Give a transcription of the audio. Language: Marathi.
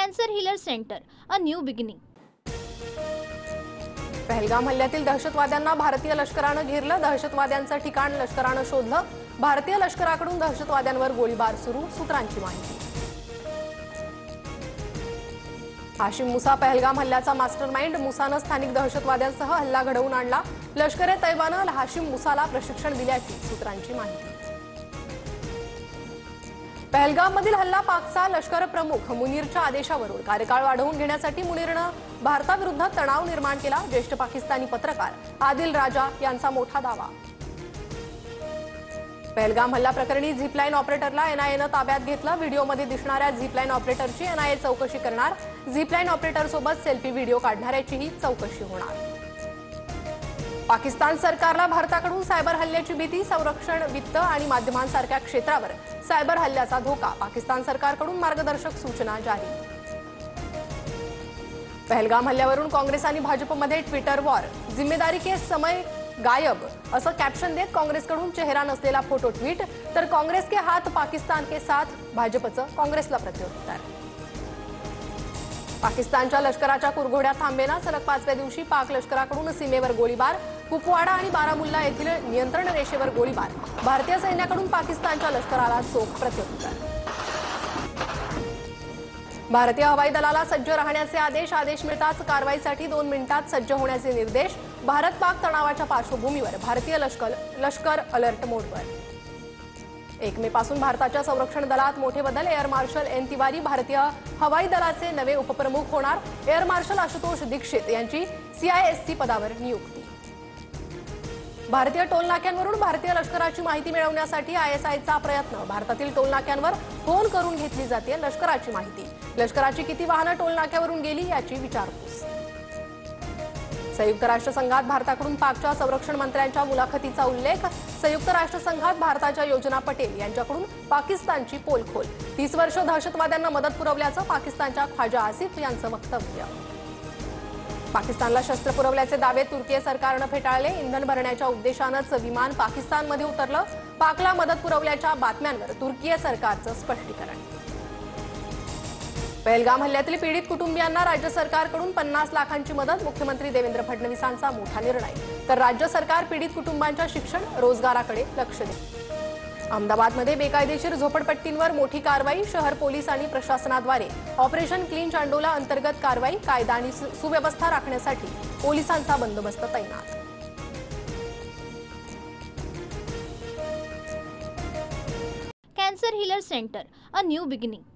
Cancer healer centre, a new beginning. Pahalgam हल्ल्यातील दहशतवाद्यांना भारतीय लष्करानं घेरलं. दहशतवाद्यांचं ठिकाण लष्करानं शोधलं. भारतीय लष्कराकडून दहशतवाद्यांवर गोळीबार सुरू. सूत्रांची माहिती. हाशिम मुसा पहलगाम हल्ल्याचा मास्टरमाइंड. मुसानं स्थानिक दहशतवाद्यांसह हल्ला घडवून आणला. लष्कर-ए-तैयबानं हाशिम मुसाला प्रशिक्षण दिल्याची सूत्रांची माहिती. पहलगाममधील हल्ला पाकचा लष्कर प्रमुख मुनीरच्या आदेशावरून कार्यकाळ वाढवून घेण्यासाठी मुनीरनं भारताविरुद्ध तणाव निर्माण केला. ज्येष्ठ पाकिस्तानी पत्रकार आदिल राजा यांचा मोठा दावा. पहलगाम हल्ला प्रकरणी झिपलाईन ऑपरेटरला एनआयएनं ताब्यात घेतलं. व्हिडिओमध्ये दिसणाऱ्या झिपलाईन ऑपरेटरची एनआयए चौकशी करणार. झिपलाईन ऑपरेटरसोबत सेल्फी व्हिडिओ काढणाऱ्याचीही चौकशी होणार. पाकिस्तान सरकारला भारताकडून सायबर हल्ल्याची भीती. संरक्षण, वित्त आणि माध्यमांसारख्या क्षेत्रावर सायबर हल्ल्याचा धोका. पाकिस्तान सरकारकडून मार्गदर्शक सूचना जारी. पहलगाम हल्ल्यावरून काँग्रेस आणि भाजपमध्ये ट्विटर वॉर. जिम्मेदारी के समय गायब असं कॅप्शन देत काँग्रेसकडून चेहरा नसलेला फोटो ट्विट. तर काँग्रेस के हात पाकिस्तान के साथ. भाजपचं काँग्रेसला प्रत्युत्तर. पाकिस्तानच्या लष्कराच्या कुरघोड्या थांबेना. सलग 5व्या दिवशी पाक लष्कराकडून सीमेवर गोळीबार. कुपवाडा आणि बारामुल्ला येथील नियंत्रण रेषेवर गोळीबार. भारतीय सैन्याकडून पाकिस्तानच्या लष्कराला चोख प्रत्युत्तर. भारतीय हवाई दलाला सज्ज राहण्याचे आदेश. आदेश मिळताच कारवाईसाठी 2 मिनिटात सज्ज होण्याचे निर्देश. भारत-पाक तणावाच्या पार्श्वभूमीवर भारतीय लष्कर अलर्ट मोडवर. 1 मे पासून भारताच्या संरक्षण दलात मोठे बदल. एअर मार्शल एन तिवारी भारतीय हवाई दलाचे नवे उपप्रमुख होणार. एअर मार्शल आशुतोष दीक्षित यांची CISC पदावर नियुक्ती. भारतीय टोलनाक्यांवरून भारतीय लष्कराची माहिती मिळवण्यासाठी ISIचा प्रयत्न. भारतातील टोलनाक्यांवर फोन करून घेतली जाते लष्कराची माहिती. लष्कराची किती वाहनं टोलनाक्यावरून गेली याची विचारपूस. संयुक्त राष्ट्रसंघात भारताकडून पाकच्या संरक्षण मंत्र्यांच्या मुलाखतीचा उल्लेख. संयुक्त राष्ट्रसंघात भारताच्या योजना पटेल यांच्याकडून पाकिस्तानची पोलखोल. 30 वर्ष दहशतवाद्यांना मदत पुरवल्याचं पाकिस्तानच्या ख्वाजा आसिफ यांचं वक्तव्य. पाकिस्तानला शस्त्र पुरवल्याचे दावे तुर्की सरकारनं फेटाळले. इंधन भरण्याच्या उद्देशानंच विमान पाकिस्तानमध्ये उतरलं. पाकला मदत पुरवल्याच्या बातम्यांवर तुर्की सरकारचं स्पष्टीकरण. पहलगाम हल्ल्यातील पीडित कुटुंबियांना राज्य सरकारकडून 50 लाखांची मदत. मुख्यमंत्री देवेंद्र फडणवीसांचा मोठा निर्णय. तर राज्य सरकार पीडित कुटुंबांच्या शिक्षण, रोजगाराकडे लक्ष देईल. अहमदाबादमध्ये बेकायदेशीर झोपडपट्टींवर मोठी कारवाई. शहर पोलीस आणि प्रशासनाद्वारे ऑपरेशन क्लीन चांडोला अंतर्गत कारवाई. कायदा आणि सुव्यवस्था राखण्यासाठी पोलिसांचा बंदोबस्त तैनात. Cancer healer centre, a new beginning.